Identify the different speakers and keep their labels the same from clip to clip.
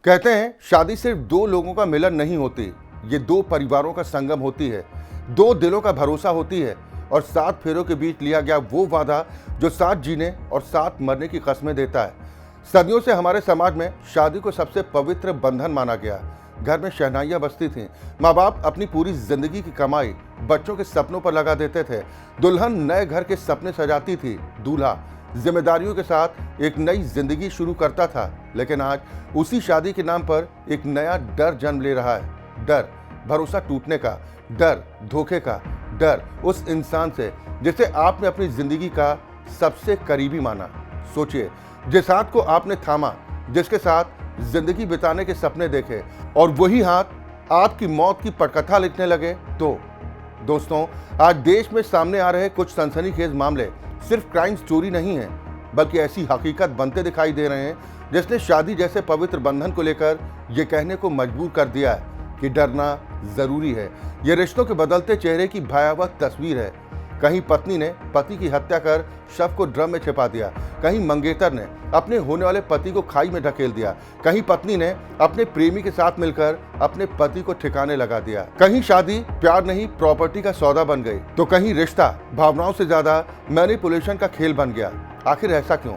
Speaker 1: कहते हैं शादी सिर्फ दो लोगों का मिलन नहीं होती, ये दो परिवारों का संगम होती है, दो दिलों का भरोसा होती है और सात फेरों के बीच लिया गया वो वादा जो साथ जीने और साथ मरने की कस्में देता है। सदियों से हमारे समाज में शादी को सबसे पवित्र बंधन माना गया। घर में शहनाइयाँ बजती थीं, माँ बाप अपनी पूरी जिंदगी की कमाई बच्चों के सपनों पर लगा देते थे, दुल्हन नए घर के सपने सजाती थी, दूल्हा जिम्मेदारियों के साथ एक नई जिंदगी शुरू करता था। लेकिन आज उसी शादी के नाम पर एक नया डर जन्म ले रहा है। डर भरोसा टूटने का, डर धोखे का, डर उस इंसान से जिसे आपने अपनी जिंदगी का सबसे करीबी माना। सोचिए, जिस हाथ को आपने थामा, जिसके साथ जिंदगी बिताने के सपने देखे, और वही हाथ आपकी मौत की पटकथा लिखने लगे। तो दोस्तों, आज देश में सामने आ रहे कुछ सनसनीखेज मामले सिर्फ क्राइम स्टोरी नहीं है, बल्कि ऐसी हकीकत बनते दिखाई दे रहे हैं जिसने शादी जैसे पवित्र बंधन को लेकर यह कहने को मजबूर कर दिया है कि डरना जरूरी है। यह रिश्तों के बदलते चेहरे की भयावह तस्वीर है। कहीं पत्नी ने पति की हत्या कर शव को ड्रम में छिपा दिया, कहीं मंगेतर ने अपने होने वाले पति को खाई में ढकेल दिया, कहीं पत्नी ने अपने प्रेमी के साथ मिलकर अपने पति को ठिकाने लगा दिया, कहीं शादी प्यार नहीं प्रॉपर्टी का सौदा बन गई, तो कहीं रिश्ता भावनाओं से ज्यादा मैनिपुलेशन का खेल बन गया। आखिर ऐसा क्यों?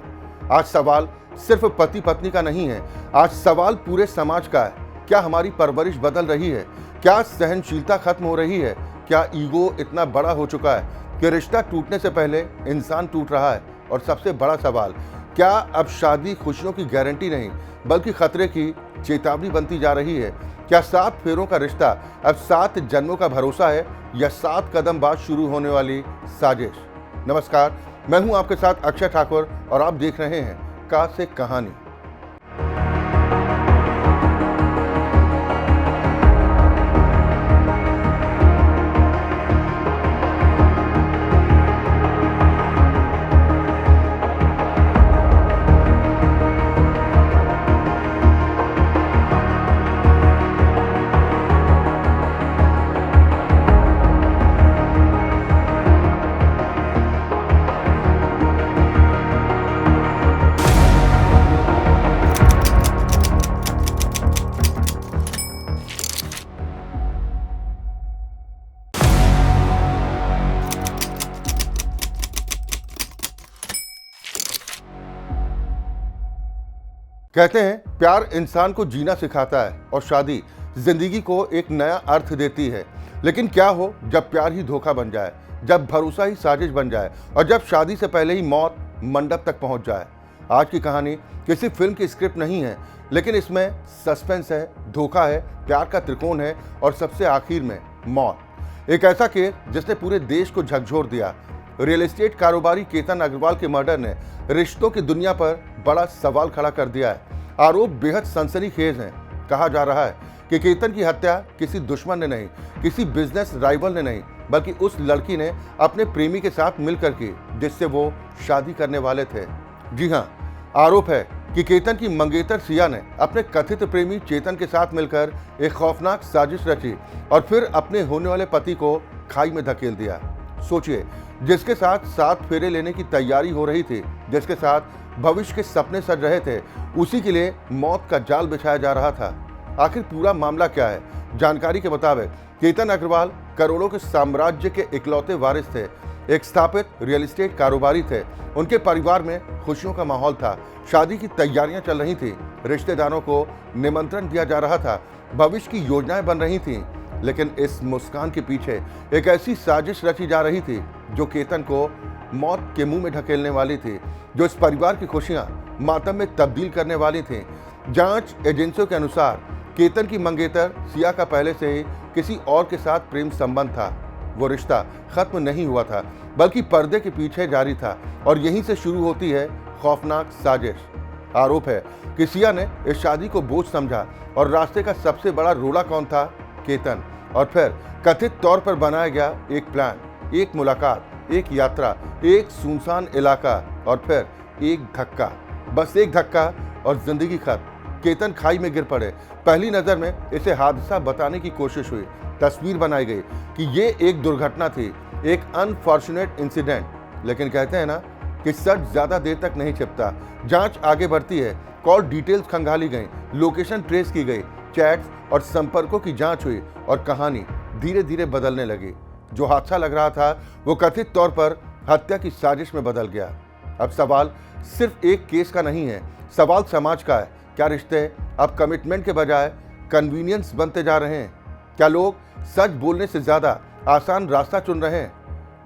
Speaker 1: आज सवाल सिर्फ पति पत्नी का नहीं है, आज सवाल पूरे समाज का है। क्या हमारी परवरिश बदल रही है? क्या सहनशीलता खत्म हो रही है? क्या ईगो इतना बड़ा हो चुका है कि रिश्ता टूटने से पहले इंसान टूट रहा है? और सबसे बड़ा सवाल, क्या अब शादी खुशियों की गारंटी नहीं बल्कि खतरे की चेतावनी बनती जा रही है? क्या सात फेरों का रिश्ता अब 7 जन्मों का भरोसा है या 7 कदम बाद शुरू होने वाली साजिश? नमस्कार, मैं हूं आपके साथ अक्षय ठाकुर और आप देख रहे हैं का से कहानी। कहते हैं प्यार इंसान को जीना सिखाता है और शादी जिंदगी को एक नया अर्थ देती है। लेकिन क्या हो जब प्यार ही धोखा बन जाए, जब भरोसा ही साजिश बन जाए और जब शादी से पहले ही मौत मंडप तक पहुंच जाए? आज की कहानी किसी फिल्म की स्क्रिप्ट नहीं है, लेकिन इसमें सस्पेंस है, धोखा है, प्यार का त्रिकोण है और सबसे आखिर में मौत। एक ऐसा केस जिसने पूरे देश को झकझोर दिया। रियल एस्टेट कारोबारी केतन अग्रवाल के मर्डर ने रिश्तों की दुनिया पर बड़ा सवाल खड़ा कर दिया है। आरोप बेहद सनसनीखेज हैं। कहा जा रहा है कि केतन की हत्या किसी दुश्मन ने नहीं, किसी बिजनेस राइवल ने नहीं, बल्कि उस लड़की ने अपने प्रेमी के साथ मिलकर की जिससे वो शादी करने वाले थे। जी हाँ, आरोप है कि केतन की मंगेतर सिया ने अपने कथित प्रेमी चेतन के साथ मिलकर एक खौफनाक साजिश रची और फिर अपने होने वाले पति को खाई में धकेल दिया। सोचिए, जिसके साथ 7 फेरे लेने की तैयारी हो रही थी, जिसके साथ भविष्य के सपने सज रहे थे, उसी के लिए मौत का जाल बिछाया जा रहा था। आखिर पूरा मामला क्या है? जानकारी के मुताबिक केतन अग्रवाल करोड़ों के साम्राज्य के इकलौते वारिस थे, एक स्थापित रियल एस्टेट कारोबारी थे। उनके परिवार में खुशियों का माहौल था, शादी की तैयारियां चल रही थी, रिश्तेदारों को निमंत्रण दिया जा रहा था, भविष्य की योजनाएं बन रही थीं। लेकिन इस मुस्कान के पीछे एक ऐसी साजिश रची जा रही थी जो केतन को मौत के मुंह में ढकेलने वाली थी, जो इस परिवार की खुशियां मातम में तब्दील करने वाली थी। जांच एजेंसियों के अनुसार केतन की मंगेतर सिया का पहले से ही किसी और के साथ प्रेम संबंध था। वो रिश्ता खत्म नहीं हुआ था, बल्कि पर्दे के पीछे जारी था और यहीं से शुरू होती है खौफनाक साजिश। आरोप है कि सिया ने इस शादी को बोझ समझा और रास्ते का सबसे बड़ा रोड़ा कौन था? केतन। और फिर कथित तौर पर बनाया गया एक प्लान, एक मुलाकात, एक यात्रा, एक सुनसान इलाका और फिर एक धक्का, बस एक धक्का और जिंदगी खत्म। केतन खाई में गिर पड़े। पहली नजर में इसे हादसा बताने की कोशिश हुई, तस्वीर बनाई गई कि ये एक दुर्घटना थी, एक अनफॉर्चुनेट इंसिडेंट। लेकिन कहते हैं ना कि सच ज्यादा देर तक नहीं छिपता। जांच आगे बढ़ती है, कॉल डिटेल्स खंगाली गई, लोकेशन ट्रेस की गई, चैट्स और संपर्कों की जांच हुई और कहानी धीरे धीरे बदलने लगी। जो हादसा लग रहा था वो कथित तौर पर हत्या की साजिश में बदल गया। अब सवाल सिर्फ एक केस का नहीं है, सवाल समाज का है। क्या रिश्ते अब कमिटमेंट के बजाय कन्वीनियंस बनते जा रहे हैं? क्या लोग सच बोलने से ज्यादा आसान रास्ता चुन रहे हैं?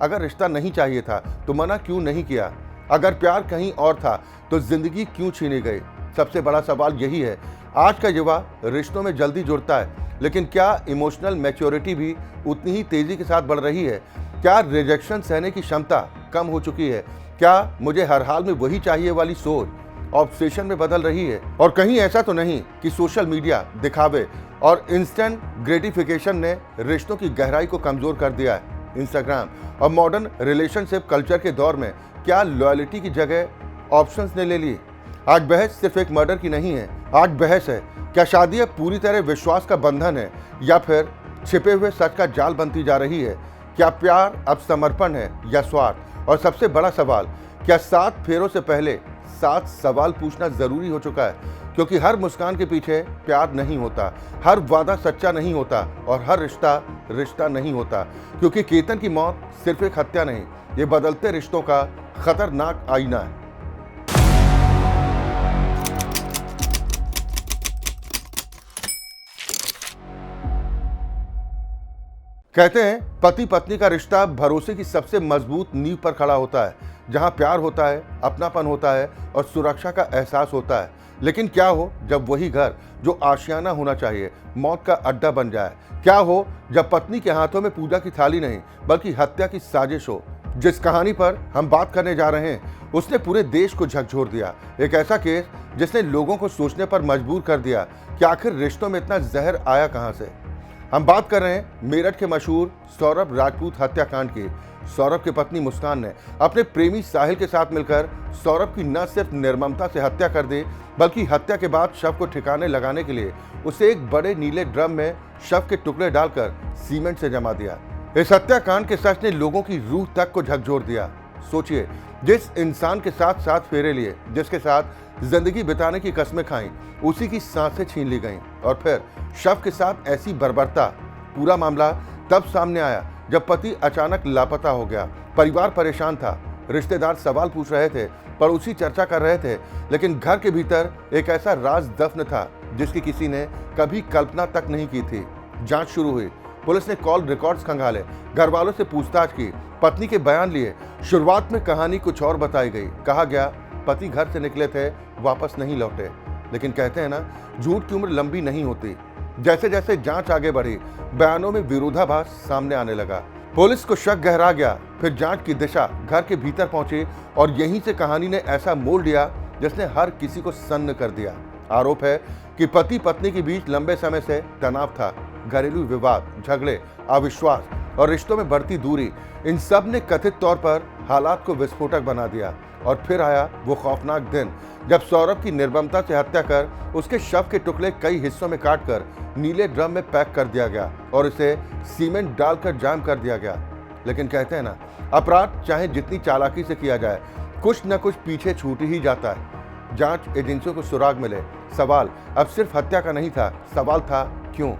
Speaker 1: अगर रिश्ता नहीं चाहिए था तो मना क्यों नहीं किया? अगर प्यार कहीं और था तो जिंदगी क्यों छीनी गई? सबसे बड़ा सवाल यही है। आज का युवा रिश्तों में जल्दी जुड़ता है, लेकिन क्या इमोशनल मैच्योरिटी भी उतनी ही तेजी के साथ बढ़ रही है? क्या रिजेक्शन सहने की क्षमता कम हो चुकी है? क्या मुझे हर हाल में वही चाहिए वाली सोच ऑब्सेशन में बदल रही है? और कहीं ऐसा तो नहीं कि सोशल मीडिया, दिखावे और इंस्टेंट ग्रेटिफिकेशन ने रिश्तों की गहराई को कमजोर कर दिया है? इंस्टाग्राम और मॉडर्न रिलेशनशिप कल्चर के दौर में क्या लॉयल्टी की जगह ऑप्शंस ने ले ली? आज बहस सिर्फ एक मर्डर की नहीं है, आज बहस है क्या शादी अब पूरी तरह विश्वास का बंधन है या फिर छिपे हुए सच का जाल बनती जा रही है? क्या प्यार अब समर्पण है या स्वार्थ? और सबसे बड़ा सवाल, क्या 7 फेरों से पहले 7 सवाल पूछना जरूरी हो चुका है? क्योंकि हर मुस्कान के पीछे प्यार नहीं होता, हर वादा सच्चा नहीं होता और हर रिश्ता रिश्ता नहीं होता। क्योंकि केतन की मौत सिर्फ एक हत्या नहीं, ये बदलते रिश्तों का खतरनाक आईना है। कहते हैं पति पत्नी का रिश्ता भरोसे की सबसे मजबूत नींव पर खड़ा होता है, जहां प्यार होता है, अपनापन होता है और सुरक्षा का एहसास होता है। लेकिन क्या हो जब वही घर जो आशियाना होना चाहिए मौत का अड्डा बन जाए? क्या हो जब पत्नी के हाथों में पूजा की थाली नहीं बल्कि हत्या की साजिश हो? जिस कहानी पर हम बात करने जा रहे हैं उसने पूरे देश को झकझोर दिया। एक ऐसा केस जिसने लोगों को सोचने पर मजबूर कर दिया कि आखिर रिश्तों में इतना जहर आया कहां से। हम बात कर रहे हैं मेरठ के मशहूर सौरभ राजपूत हत्याकांड की। सौरभ की पत्नी मुस्कान ने अपने प्रेमी साहिल के साथ मिलकर सौरभ की न सिर्फ निर्ममता से हत्या कर दी, बल्कि हत्या के बाद शव को ठिकाने लगाने के लिए उसे एक बड़े नीले ड्रम में शव के टुकड़े डालकर सीमेंट से जमा दिया। इस हत्याकांड के सच ने लोगों की रूह तक को झकझोर दिया। सोचिए, जिस इंसान के साथ 7 फेरे लिए, जिसके साथ जिंदगी बिताने की कस्में खाई, उसी की सांसें छीन ली गईं और फिर शव के साथ ऐसी बर्बरता। पूरा मामला तब सामने आया जब पति अचानक लापता हो गया। परिवार परेशान था, रिश्तेदार सवाल पूछ रहे थे, पड़ोसी चर्चा कर रहे थे, लेकिन घर के भीतर एक ऐसा राज दफन था जिसकी किसी ने कभी कल्पना तक नहीं की थी। जांच शुरू हुई, पुलिस ने कॉल रिकॉर्ड्स खंगाले, घर वालों से पूछताछ की, पत्नी के बयान लिए। शुरुआत में कहानी कुछ और बताई गई। कहा गया पति घर से निकले थे, वापस नहीं लौटे। लेकिन कहते हैं ना, झूठ की उम्र लंबी नहीं होती। जैसे जैसे जांच आगे बढ़ी, बयानों में विरोधाभास सामने आने लगा। पुलिस को शक गहरा गया। फिर जांच की दिशा घर के भीतर पहुंची और यहीं से कहानी ने ऐसा मोड़ लिया जिसने हर किसी को सन्न कर दिया। आरोप है कि पति पत्नी के बीच लंबे समय से तनाव था। घरेलू विवाद, झगड़े, अविश्वास और रिश्तों में बढ़ती दूरी, इन सब ने कथित तौर पर हालात को विस्फोटक बना दिया। और फिर आया वो खौफनाक दिन जब सौरभ की निर्ममता से हत्या कर उसके शव के टुकड़े कई हिस्सों में काटकर नीले ड्रम में पैक कर दिया गया और इसे सीमेंट डालकर जाम कर दिया गया। लेकिन कहते हैं ना, अपराध चाहे जितनी चालाकी से किया जाए, कुछ न कुछ पीछे छूट ही जाता है। जांच एजेंसियों को सुराग मिले। सवाल अब सिर्फ हत्या का नहीं था, सवाल था क्यों?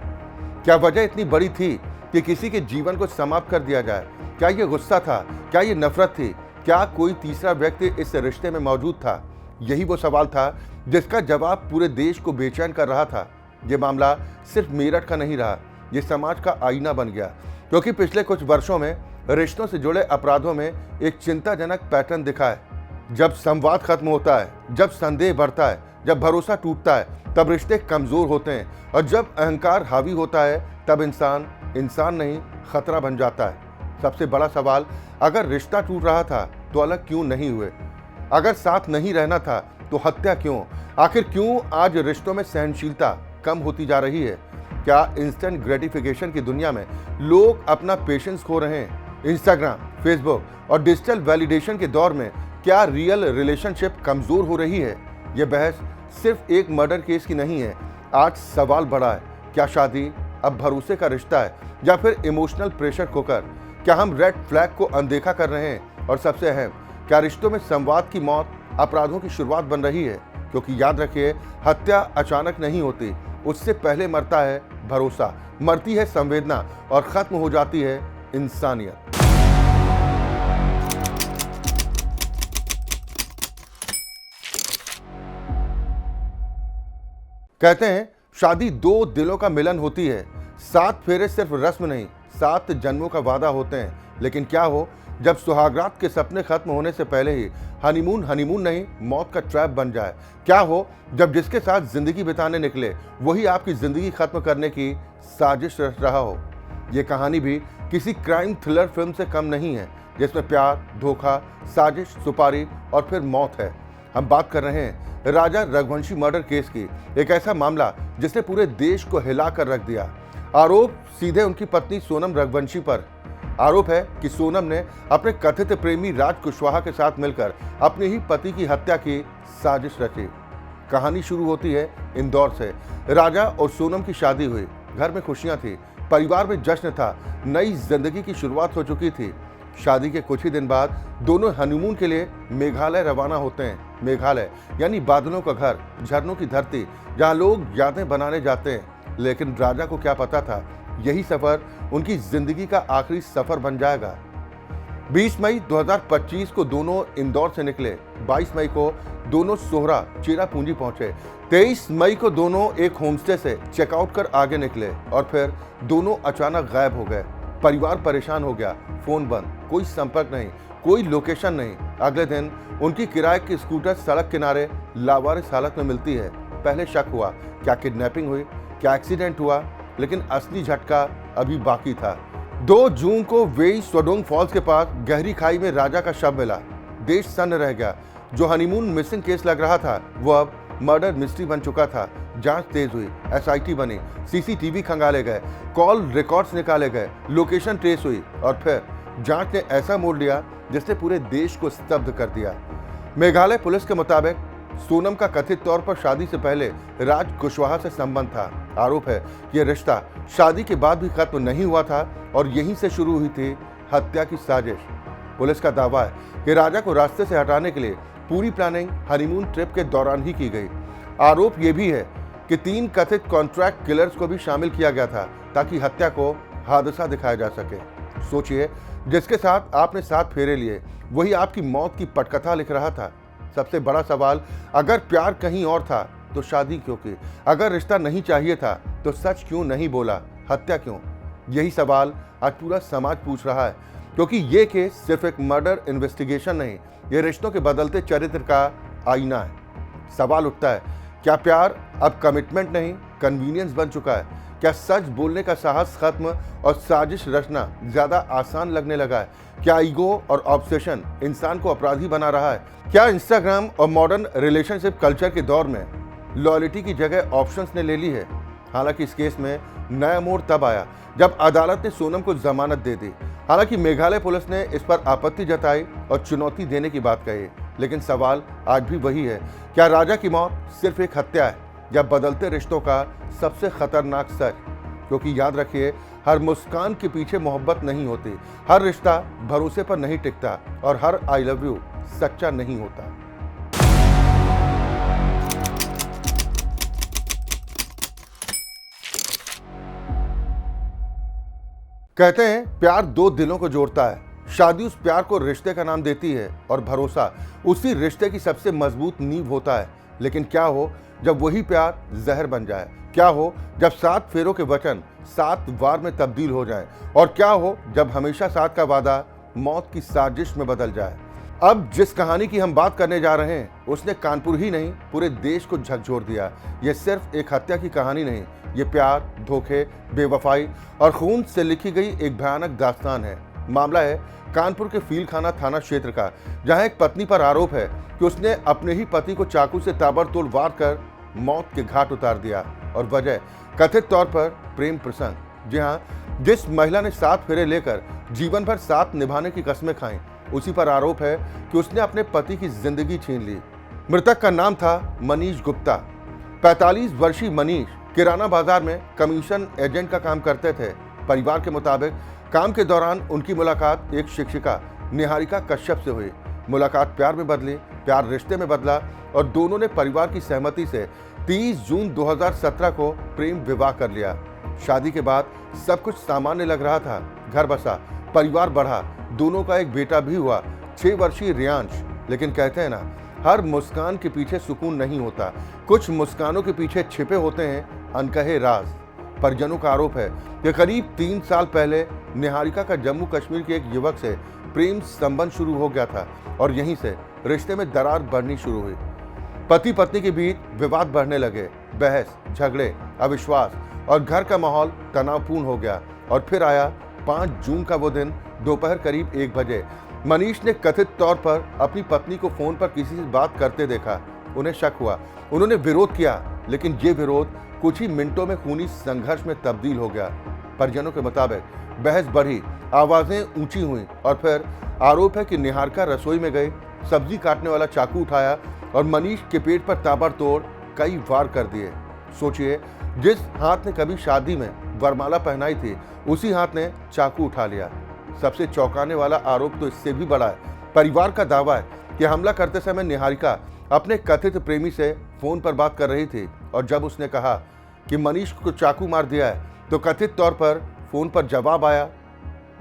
Speaker 1: क्या वजह इतनी बड़ी थी कि किसी के जीवन को समाप्त कर दिया जाए? क्या ये गुस्सा था? क्या ये नफरत थी? क्या कोई तीसरा व्यक्ति इस रिश्ते में मौजूद था? यही वो सवाल था जिसका जवाब पूरे देश को बेचैन कर रहा था। ये मामला सिर्फ मेरठ का नहीं रहा, ये समाज का आईना बन गया। क्योंकि पिछले कुछ वर्षों में रिश्तों से जुड़े अपराधों में एक चिंताजनक पैटर्न दिखा है। जब संवाद खत्म होता है, जब संदेह बढ़ता है, जब भरोसा टूटता है, तब रिश्ते कमजोर होते हैं। और जब अहंकार हावी होता है, तब इंसान इंसान नहीं, खतरा बन जाता है। सबसे बड़ा सवाल, अगर रिश्ता टूट रहा था तो अलग क्यों नहीं हुए? अगर साथ नहीं रहना था तो हत्या क्यों? आखिर क्यों आज रिश्तों में सहनशीलता कम होती जा रही है? क्या इंस्टेंट ग्रेटिफिकेशन की दुनिया में लोग अपना पेशेंस खो रहे हैं? इंस्टाग्राम, फेसबुक और डिजिटल वैलिडेशन के दौर में क्या रियल रिलेशनशिप कमजोर हो रही है? यह बहस सिर्फ एक मर्डर केस की नहीं है। आज सवाल बड़ा है, क्या शादी अब भरोसे का रिश्ता है या फिर इमोशनल प्रेशर कुकर? क्या हम रेड फ्लैग को अनदेखा कर रहे हैं? और सबसे अहम, क्या रिश्तों में संवाद की मौत अपराधों की शुरुआत बन रही है? क्योंकि याद रखिए, हत्या अचानक नहीं होती, उससे पहले मरता है भरोसा, मरती है संवेदना और खत्म हो जाती है इंसानियत। कहते हैं शादी दो दिलों का मिलन होती है। 7 फेरे सिर्फ रस्म नहीं, 7 जन्मों का वादा होते हैं। लेकिन क्या हो जब सुहागरात के सपने खत्म होने से पहले ही हनीमून हनीमून नहीं, मौत का ट्रैप बन जाए? क्या हो जब जिसके साथ जिंदगी बिताने निकले वही आपकी जिंदगी खत्म करने की साजिश रच रहा हो? ये कहानी भी किसी क्राइम थ्रिलर फिल्म से कम नहीं है, जिसमें प्यार, धोखा, साजिश, सुपारी और फिर मौत है। हम बात कर रहे हैं राजा रघुवंशी मर्डर केस की, एक ऐसा मामला जिसने पूरे देश को हिला कर रख दिया। आरोप सीधे उनकी पत्नी सोनम रघुवंशी पर। आरोप है कि सोनम ने अपने कथित प्रेमी राज कुशवाहा के साथ मिलकर अपने ही पति की हत्या की साजिश रची। कहानी शुरू होती है इंदौर से। राजा और सोनम की शादी हुई, घर में खुशियां थी, परिवार में जश्न था, नई जिंदगी की शुरुआत हो चुकी थी। शादी के कुछ ही दिन बाद दोनों हनीमून के लिए मेघालय रवाना होते हैं। मेघालय यानी बादलों का घर, झरनों की धरती, जहां लोग यादें बनाने जाते हैं। लेकिन राजा को क्या पता था, यही सफर उनकी जिंदगी का आखिरी सफर बन जाएगा। 20 मई 2025 को दोनों इंदौर से निकले। 22 मई को दोनों सोहरा चेरापूंजी पहुंचे। 23 मई को दोनों एक होमस्टे से चेकआउट कर आगे निकले और फिर दोनों अचानक गायब हो गए। परिवार परेशान हो गया, फोन बंद, कोई संपर्क नहीं, कोई लोकेशन नहीं। अगले दिन उनकी किराए की स्कूटर सड़क किनारे लावारिस हालत में मिलती है। पहले शक हुआ, क्या किडनैपिंग हुई, क्या एक्सीडेंट हुआ, लेकिन असली झटका अभी बाकी था। 2 जून को वेई स्वडोंग फॉल्स के पास गहरी खाई में राजा का शव मिला। देश सन्न रह गया। जो हनीमून मिसिंग केस लग रहा था वो अब मर्डर मिस्ट्री बन चुका था। जांच तेज हुई, एसआईटी बनी, सीसीटीवी खंगाले गए, कॉल रिकॉर्ड्स निकाले गए, लोकेशन ट्रेस हुई और फिर जांच ने ऐसा मोड़ लिया जिसने पूरे देश को स्तब्ध कर दिया। मेघालय पुलिस के मुताबिक सोनम का कथित तौर पर शादी से पहले राज कुशवाहा से संबंध था। आरोप है कि यह रिश्ता शादी के बाद भी खत्म नहीं हुआ था और यहीं से शुरू हुई थी हत्या की साजिश। पुलिस का दावा है कि राजा को रास्ते से हटाने के लिए पूरी प्लानिंग हनीमून ट्रिप के दौरान ही की गई। आरोप यह भी है कि 3 कथित कॉन्ट्रैक्ट किलर्स को भी शामिल किया गया था ताकि हत्या को हादसा दिखाया जा सके। सोचिए, जिसके साथ आपने 7 फेरे लिए वही आपकी मौत की पटकथा लिख रहा था। सबसे बड़ा सवाल, अगर प्यार कहीं और था तो शादी क्यों की? अगर रिश्ता नहीं चाहिए था तो सच क्यों नहीं बोला? हत्या क्यों? यही सवाल आज पूरा समाज पूछ रहा है, क्योंकि ये केस सिर्फ एक मर्डर इन्वेस्टिगेशन नहीं, ये रिश्तों के बदलते चरित्र का आईना है। सवाल उठता है, क्या प्यार अब कमिटमेंट नहीं, कन्वीनियंस बन चुका है? क्या सच बोलने का साहस खत्म और साजिश रचना ज्यादा आसान लगने लगा है? क्या ईगो और ऑब्सेशन इंसान को अपराधी बना रहा है? क्या इंस्टाग्राम और मॉडर्न रिलेशनशिप कल्चर के दौर में लॉयल्टी की जगह ऑप्शंस ने ले ली है? हालांकि इस केस में नया मोड़ तब आया जब अदालत ने सोनम को जमानत दे दी। हालांकि मेघालय पुलिस ने इस पर आपत्ति जताई और चुनौती देने की बात कही, लेकिन सवाल आज भी वही है, क्या राजा की मौत सिर्फ एक हत्या है या बदलते रिश्तों का सबसे खतरनाक सच? क्योंकि याद रखिए, हर मुस्कान के पीछे मोहब्बत नहीं होती, हर रिश्ता भरोसे पर नहीं टिकता और हर आई लव यू सच्चा नहीं होता। कहते हैं प्यार 2 दिलों को जोड़ता है। शादी उस प्यार को रिश्ते का नाम देती है और भरोसा उसी रिश्ते की सबसे मजबूत नींव होता है। लेकिन क्या हो जब वही प्यार जहर बन जाए? क्या हो जब 7 फेरों के वचन 7 वार में तब्दील हो जाए? और क्या हो जब हमेशा साथ का वादा मौत की साजिश में बदल जाए? अब जिस कहानी की हम बात करने जा रहे हैं उसने कानपुर ही नहीं, पूरे देश को झकझोर दिया। यह सिर्फ एक हत्या की कहानी नहीं, ये प्यार, धोखे, बेवफाई और खून से लिखी गई एक भयानक दास्तान है। मामला है कानपुर के फीलखाना थाना क्षेत्र का, जहां एक पत्नी पर आरोप है कि उसने अपने ही पति को चाकू से ताबड़तोड़ वार कर मौत के घाट उतार दिया। और वजह कथित तौर पर प्रेम प्रसंग। जी हाँ, जिस महिला ने 7 फेरे लेकर जीवन भर साथ निभाने की कस्में खाई, उसी पर आरोप है कि उसने अपने पति की जिंदगी छीन ली। मृतक का नाम था मनीष गुप्ता। 45 वर्षीय मनीष किराना बाजार में कमीशन एजेंट का काम करते थे। परिवार के मुताबिक काम के दौरान उनकी मुलाकात एक शिक्षिका निहारिका कश्यप से हुई। मुलाकात प्यार में बदली, प्यार रिश्ते में बदला और दोनों ने परिवार की सहमति से 30 जून 2017 को प्रेम विवाह कर लिया। शादी के बाद सब कुछ सामान्य लग रहा था। घर बसा, परिवार बढ़ा, दोनों का एक बेटा भी हुआ, 6 वर्षीय रियांश। लेकिन कहते हैं ना, हर मुस्कान के पीछे सुकून नहीं होता, कुछ मुस्कानों के पीछे छिपे होते हैं अनकहे राज। परिजनों का आरोप है कि करीब 3 साल पहले निहारिका का जम्मू कश्मीर के एक युवक से प्रेम संबंध शुरू हो गया था और यहीं से रिश्ते में दरार बढ़नी शुरू हुई। पति पत्नी के बीच विवाद बढ़ने लगे, बहस, झगड़े, अविश्वास और घर का माहौल तनावपूर्ण हो गया। और फिर आया 5 जून का वो दिन। दोपहर करीब 1 बजे मनीष ने कथित तौर पर अपनी पत्नी को फोन पर किसी से बात करते देखा। उन्हें शक हुआ, उन्होंने विरोध किया, लेकिन ये विरोध कुछ ही मिनटों में खूनी संघर्ष में तब्दील हो गया। परिजनों के मुताबिक बहस बढ़ी, आवाजें ऊंची हुई और फिर आरोप है कि निहारिका रसोई में गई, सब्जी काटने वाला चाकू उठाया और मनीष के पेट पर ताबड़तोड़ कई वार कर दिए। सोचिए, जिस हाथ ने कभी शादी में वरमाला पहनाई थी, उसी हाथ ने चाकू उठा लिया। सबसे चौंकाने वाला आरोप तो इससे भी बड़ा है। परिवार का दावा है कि हमला करते समय निहारिका अपने कथित प्रेमी से फोन पर बात कर रही थी और जब उसने कहा कि मनीष को चाकू मार दिया है, तो कथित तौर पर फोन पर जवाब आया,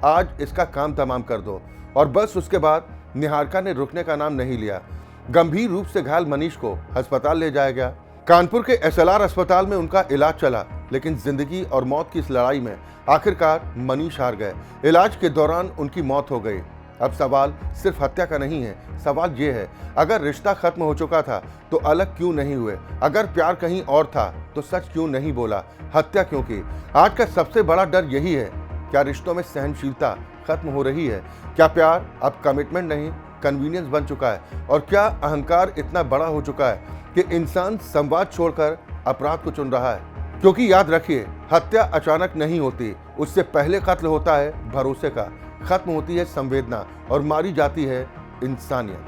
Speaker 1: आज इसका काम तमाम कर दो। और बस उसके बाद निहारिका ने रुकने का नाम नहीं लिया। गंभीर रूप से घायल मनीष को अस्पताल ले जाया गया। कानपुर के SLR अस्पताल में उनका इलाज चला, लेकिन जिंदगी और मौत की इस लड़ाई में आखिरकार मनीष हार गए। इलाज के दौरान उनकी मौत हो गई। अब सवाल सिर्फ हत्या का नहीं है, सवाल ये है, अगर रिश्ता खत्म हो चुका था तो अलग क्यों नहीं हुए? अगर प्यार कहीं और था तो सच क्यों नहीं बोला? हत्या क्यों की? आज का सबसे बड़ा डर यही है। क्या रिश्तों में सहनशीलता खत्म हो रही है? क्या प्यार अब कमिटमेंट नहीं, कन्वीनियंस बन चुका है? और क्या अहंकार इतना बड़ा हो चुका है कि इंसान संवाद छोड़कर अपराध को चुन रहा है? क्योंकि याद रखिए, हत्या अचानक नहीं होती, उससे पहले कत्ल होता है भरोसे का, खत्म होती है संवेदना और मारी जाती है इंसानियत।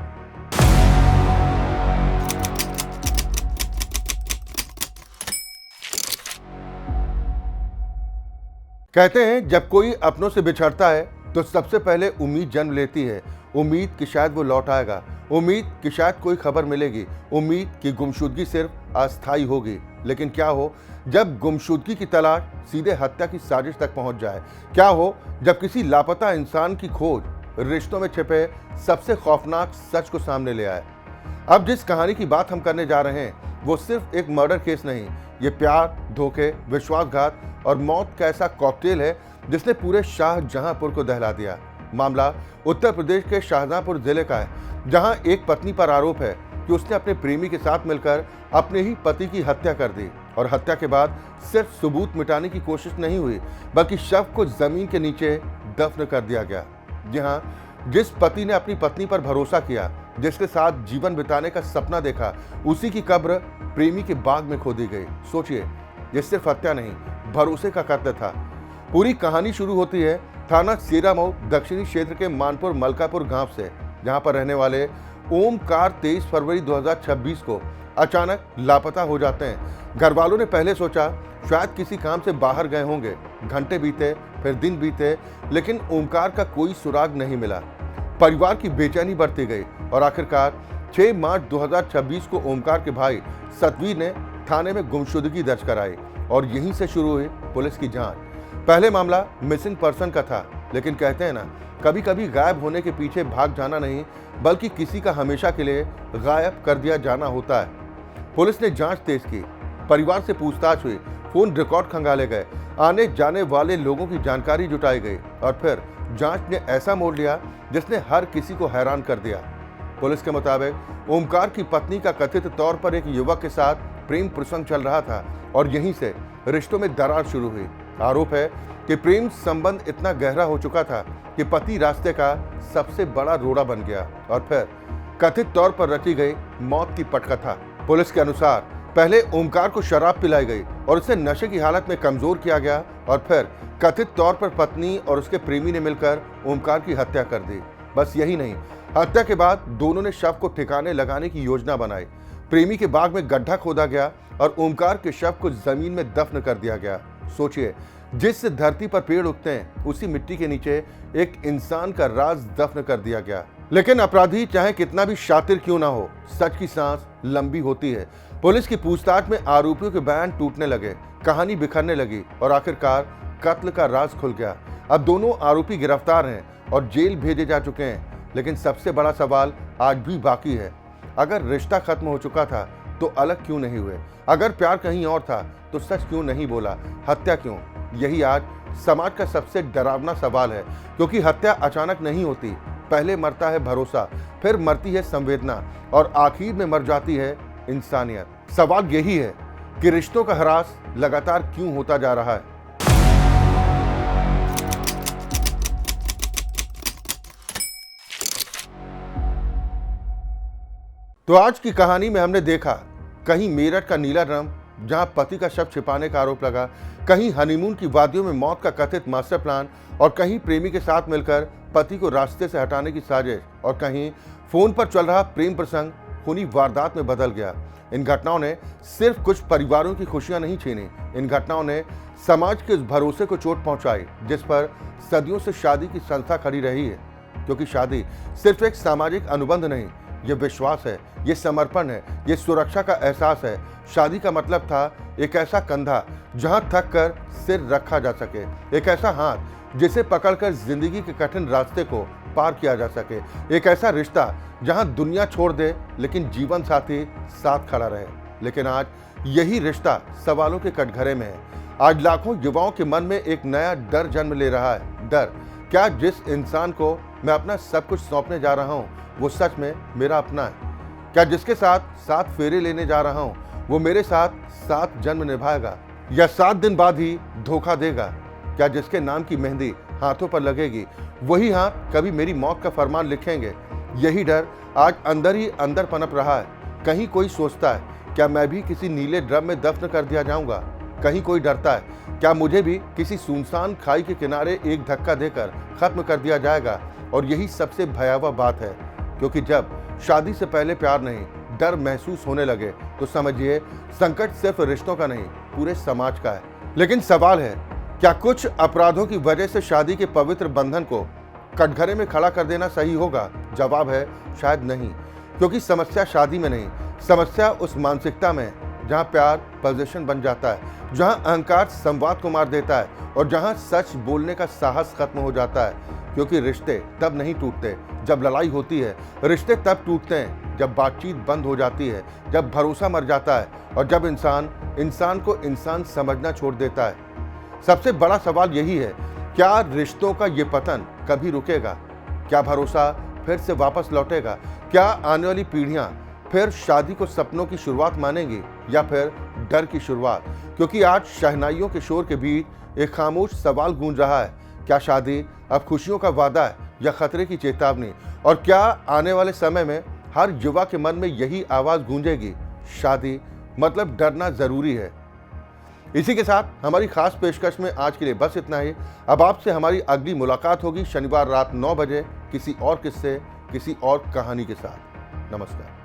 Speaker 1: कहते हैं, जब कोई अपनों से बिछड़ता है तो सबसे पहले उम्मीद जन्म लेती है। उम्मीद कि शायद वो लौट आएगा, उम्मीद कि शायद कोई खबर मिलेगी, उम्मीद कि गुमशुदगी सिर्फ अस्थायी होगी। लेकिन क्या हो जब गुमशुदगी की तलाश सीधे हत्या की साजिश तक पहुंच जाए? क्या हो जब किसी लापता इंसान की खोज रिश्तों में छिपे सबसे खौफनाक सच को सामने ले आए? अब जिस कहानी की बात हम करने जा रहे हैं वो सिर्फ एक मर्डर केस नहीं, ये प्यार, धोखे, विश्वासघात और मौत का ऐसा कॉकटेल है जिसने पूरे शाहजहांपुर को दहला दिया। मामला उत्तर प्रदेश के शाहजहांपुर जिले का है, जहां एक पत्नी पर आरोप है कि उसने अपने प्रेमी के साथ मिलकर अपने ही पति की हत्या कर दी। और हत्या के बाद सिर्फ सबूत मिटाने की कोशिश नहीं हुई, बल्कि शव को जमीन के नीचे दफन कर दिया गया। जी हाँ, जिस पति ने अपनी पत्नी पर भरोसा किया, जिसके साथ जीवन बिताने का सपना देखा, उसी की कब्र प्रेमी के बाग में खोदी गई। सोचिए, ये सिर्फ हत्या नहीं, भरोसे का कत्ल था। पूरी कहानी शुरू होती है थाना सेरामऊ दक्षिणी क्षेत्र के मानपुर मलकापुर गांव से, जहां पर रहने वाले ओमकार 23 फरवरी 2026 को अचानक लापता हो जाते हैं। घर वालों ने पहले सोचा शायद किसी काम से बाहर गए होंगे। घंटे बीते, फिर दिन बीते, लेकिन ओमकार का कोई सुराग नहीं मिला। परिवार की बेचैनी बढ़ती गई और आखिरकार 6 मार्च 2026 को ओमकार के भाई सतवीर ने थाने में गुमशुदगी दर्ज कराई और यहीं से शुरू हुई पुलिस की जांच। पहले मामला मिसिंग पर्सन का था, लेकिन कहते हैं ना, कभी कभी गायब होने के पीछे भाग जाना नहीं, बल्कि किसी का हमेशा के लिए गायब कर दिया जाना होता है। पुलिस ने जांच तेज की, परिवार से पूछताछ हुई, फोन रिकॉर्ड खंगाले गए, आने जाने वाले लोगों की जानकारी जुटाई गई और फिर जांच ने ऐसा मोड़ लिया जिसने हर किसी को हैरान कर दिया। पुलिस के मुताबिक ओमकार की पत्नी का कथित तौर पर एक युवक के साथ प्रेम प्रसंग चल रहा था और यहीं से रिश्तों में दरार शुरू हुई। आरोप है कि प्रेम संबंध इतना गहरा हो चुका था कि पति रास्ते का सबसे बड़ा रोड़ा बन गया और फिर कथित तौर पर रची गई मौत की पटकथा। पुलिस के अनुसार पहले ओमकार को शराब पिलाई गई और उसे नशे की हालत में कमजोर किया गया और फिर कथित तौर पर पत्नी और उसके प्रेमी ने मिलकर ओमकार की हत्या कर दी। बस यही नहीं, हत्या के बाद दोनों ने शव को ठिकाने लगाने की योजना बनाई। प्रेमी के बाग में गड्ढा खोदा गया और ओमकार के शव को जमीन में दफन कर दिया गया। सोचिए, जिस धरती पर पेड़ उगते हैं उसी मिट्टी के नीचे एक इंसान का राज दफन कर दिया गया। लेकिन अपराधी चाहे कितना भी शातिर क्यों ना हो, सच की सांस लंबी होती है। पुलिस की पूछताछ में आरोपियों के बयान टूटने लगे, कहानी बिखरने लगी और आखिरकार कत्ल का राज खुल गया। अब दोनों आरोपी गिरफ्तार हैं और जेल भेजे जा चुके हैं। लेकिन सबसे बड़ा सवाल आज भी बाकी है। अगर रिश्ता खत्म हो चुका था तो अलग क्यों नहीं हुए? अगर प्यार कहीं और था तो सच क्यों नहीं बोला? हत्या क्यों? यही आज समाज का सबसे डरावना सवाल है, क्योंकि हत्या अचानक नहीं होती। पहले मरता है भरोसा, फिर मरती है संवेदना और आखिर में मर जाती है इंसानियत। सवाल यही है कि रिश्तों का ह्रास लगातार क्यों होता जा रहा है। तो आज की कहानी में हमने देखा, कहीं मेरठ का नीला ड्रम जहां पति का शव छिपाने का आरोप लगा, कहीं हनीमून की वादियों में मौत का कथित मास्टर प्लान, और कहीं प्रेमी के साथ मिलकर पति को रास्ते से हटाने की साजिश, और कहीं फोन पर चल रहा प्रेम प्रसंग खूनी वारदात में बदल गया। इन घटनाओं ने सिर्फ कुछ परिवारों की खुशियां नहीं छीनी, इन घटनाओं ने समाज के उस भरोसे को चोट पहुंचाई जिस पर सदियों से शादी की संस्था खड़ी रही है। क्योंकि शादी सिर्फ एक सामाजिक अनुबंध नहीं, ये विश्वास है, ये समर्पण है, ये सुरक्षा का एहसास है। शादी का मतलब था एक ऐसा कंधा जहां थक कर सिर रखा जा सके, एक ऐसा हाथ जिसे पकड़कर जिंदगी के कठिन रास्ते को पार किया जा सके, एक ऐसा रिश्ता जहां दुनिया छोड़ दे लेकिन जीवन साथी साथ खड़ा रहे। लेकिन आज यही रिश्ता सवालों के कटघरे में है। आज लाखों युवाओं के मन में एक नया डर जन्म ले रहा है। डर, क्या जिस इंसान को मैं अपना सब कुछ सौंपने जा रहा हूं वो सच में मेरा अपना है? क्या जिसके साथ 7 फेरे लेने जा रहा हूं वो मेरे साथ 7 जन्म निभाएगा, या 7 दिन बाद ही धोखा देगा? क्या जिसके नाम की मेहंदी हाथों पर लगेगी वही हाथ कभी मेरी मौत का फरमान लिखेंगे? यही डर आज अंदर ही अंदर पनप रहा है। कहीं कोई सोचता है, क्या मैं भी किसी नीले ड्रम में दफन कर दिया जाऊंगा? कहीं कोई डरता है, क्या मुझे भी किसी सुनसान खाई के किनारे एक धक्का देकर खत्म कर दिया जाएगा? और यही सबसे भयावह बात है, क्योंकि जब शादी से पहले प्यार नहीं, डर महसूस होने लगे तो समझिए संकट सिर्फ रिश्तों का नहीं, पूरे समाज का है। लेकिन सवाल है, क्या कुछ अपराधों की वजह से शादी के पवित्र बंधन को कटघरे में खड़ा कर देना सही होगा? जवाब है शायद नहीं, क्योंकि समस्या शादी में नहीं, समस्या उस मानसिकता में जहां प्यार पोजीशन बन जाता है, जहां अहंकार संवाद को मार देता है और जहां सच बोलने का साहस खत्म हो जाता है। क्योंकि रिश्ते तब नहीं टूटते जब लड़ाई होती है, रिश्ते तब टूटते हैं जब बातचीत बंद हो जाती है, जब भरोसा मर जाता है और जब इंसान को इंसान समझना छोड़ देता है। सबसे बड़ा सवाल यही है, क्या रिश्तों का ये पतन कभी रुकेगा? क्या भरोसा फिर से वापस लौटेगा? क्या आने वाली पीढ़ियां फिर शादी को सपनों की शुरुआत मानेंगी या फिर डर की शुरुआत? क्योंकि आज शहनाइयों के शोर के बीच एक खामोश सवाल गूंज रहा है, क्या शादी अब खुशियों का वादा है या खतरे की चेतावनी? और क्या आने वाले समय में हर युवा के मन में यही आवाज गूंजेगी, शादी मतलब डरना जरूरी है? इसी के साथ हमारी खास पेशकश में आज के लिए बस इतना ही। अब आपसे हमारी अगली मुलाकात होगी शनिवार रात 9 बजे किसी और किस्से, किसी और कहानी के साथ। नमस्कार।